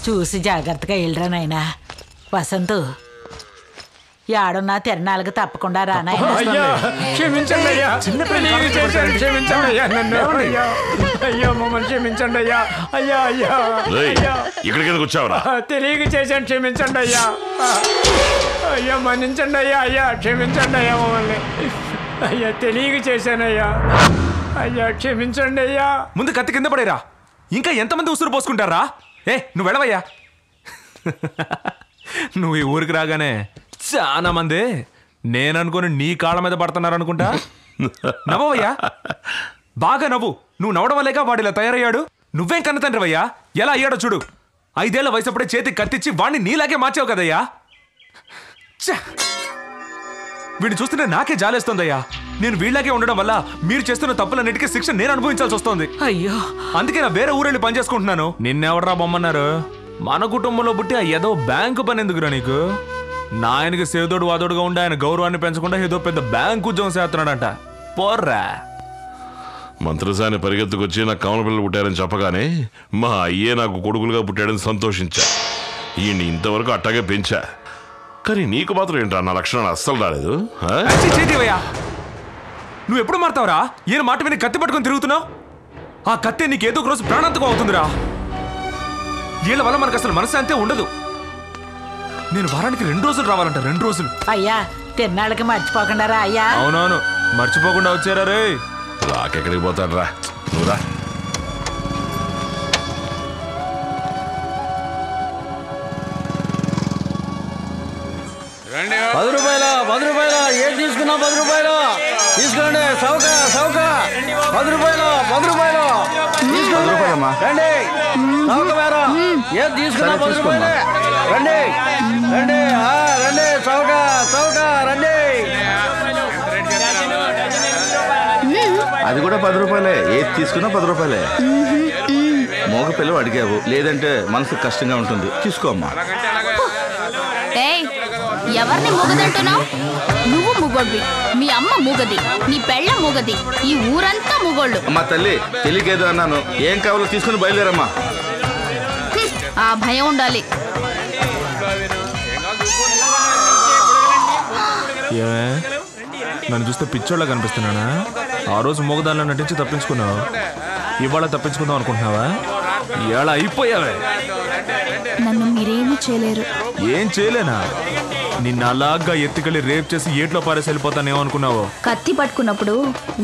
చూసి జాగ్రత్తగా వెళ్ళరా నాయనా. వసంతు యాడున్నా తిరణాలకు తప్పకుండా రానాయనా. క్షమించండి అయ్యా, క్షమించండి అయ్యా, నన్ను అయ్యా మమ్మల్ని క్షమించండి అయ్యా. అయ్యా అయ్యా ఇక్కడికి వచ్చావరా? తెలియక చేశాను, క్షమించండి అయ్యా. అయ్యా మన్నించండి అయ్యా. అయ్యా క్షమించండి అయ్యా, మమ్మల్ని అయ్యా తెలియక చేశానయ్యా. అయ్యా క్షమించండి అయ్యా. ముందు కత్తి కింద పడేరా, ఇంకా ఎంతమంది ఉసురు పోసుకుంటారా? నువ్వు వెళ్ళవయ్యా. నువ్వు ఈ ఊరికి రాగానే చాలా మంది నేననుకుని నీ కాళ్ళ మీద పడుతున్నారు అనుకుంటా. నవ్వయ్యా, బాగా నవ్వు. నువ్వు నవ్వడం వల్లేగా వాడు ఇలా తయారయ్యాడు. నువ్వేం కన్న తండ్రివయ్యా, ఎలా అయ్యాడో చూడు. 5 ఏళ్ల వయసు అప్పుడే చేతికి కత్తిచ్చి వాడిని నీలాగే మార్చావు కదయ్యా. వీడిని చూస్తుంటే నాకే జాలేస్తోందయ్యా. నేను వీళ్ళకే ఉండడం వల్ల మీరు చేస్తున్న తప్పులన్నిటికీ శిక్ష నేను అనుభవించాల్సి వస్తుంది. అయ్యో, అందుకే నా వేరే ఊరెళ్ళి పని చేసుకుంటున్నాను. నిన్నెవడరా బొమ్మన్నారు? మన కుటుంబంలో పుట్టి ఏదో బ్యాంకు పని ఎందుకురా నీకు? నా ఆయనకి సేదోడు వాదోడుగా ఉండి ఆయన గౌరవాన్ని పెంచకుండా ఏదో పెద్ద బ్యాంకు ఉద్యోగం చేస్తున్నాడంట. పోర్రా. మంత్రసాని పరిగెత్తుకొచ్చి నాకు కమల పిల్లలు పుట్టారని చెప్పగానే మా అయ్యే నాకు కొడుకులుగా పుట్టాడని సంతోషించా. ఈయన్ని ఇంతవరకు అట్టాగే పెంచా. కానీ నీకు మాత్రం ఏంట్రా నా లక్షణాలు అస్సలు రాలేదు. నువ్వు ఎప్పుడు మారుతావురా? ఈయన మాట విని కత్తి పట్టుకొని తిరుగుతున్నావు. ఆ కత్తి నీకు ఏదో ఒక రోజు ప్రాణాంతకం అవుతుందిరా. వీళ్ళ వల్ల మనకు అసలు మనశ్శాంతి ఉండదు. నేను వారానికి 2 రోజులు రావాలంట. 2 రోజులు. అయ్యా తిరణాలకి మర్చిపోకుండా రా అయ్యా. అవునవును, మర్చిపోకుండా వచ్చారా రే. రాకెక్కడికి పోతాడు రా, నువ్వురా. ₹10 ఏం తీసుకున్నా? ₹10 తీసుకోండి. సౌక 10 తీసుకోండి. రండి సౌక మేరా ఏం తీసుకున్నా? ₹10 రండి రండి రండి. సౌక రండి. అది కూడా ₹10. ఏది తీసుకున్నా ₹10. మోగ పిల్లలు అడిగావు, లేదంటే మనసుకు కష్టంగా ఉంటుంది. తీసుకోమ్మా. ఎవరిని మూగదంటున్నావు? నువ్వు మూగోడ్వి, మీ అమ్మ మూగది, నీ పెళ్ళ మూగది, ఈ ఊరంతా మూగోళ్ళు. అమ్మా తల్లి, తెలియకేదో అన్నాను. ఏం కావాలో తీసుకుని బయలుదేరమ్మా. ఆ భయం ఉండాలి. నన్ను చూస్తే పిచ్చోళ్ళ కనిపిస్తున్నానా? ఆ రోజు మూగదానిలో నటించి తప్పించుకున్నావు, ఇవాళ తప్పించుకుందాం అనుకుంటున్నావా? ఇవాళ అయిపోయావే. నన్ను మీరేమీ చేయలేరు. ఏం చేయలేనా? నిన్న అలాగా ఎత్తుకెళ్ళి రేప్ చేసి ఏట్లో పారేసి వెళ్ళిపోతానేమో అనుకున్నావు. కత్తి పట్టుకున్నప్పుడు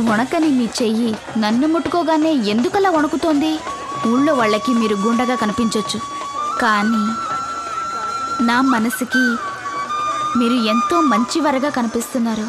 వణకని మీ చెయ్యి నన్ను ముట్టుకోగానే ఎందుకలా వణుకుతోంది? ఊళ్ళో వాళ్ళకి మీరు గుండగా కనిపించొచ్చు, కానీ నా మనసుకి మీరు ఎంతో మంచివారుగా కనిపిస్తున్నారు.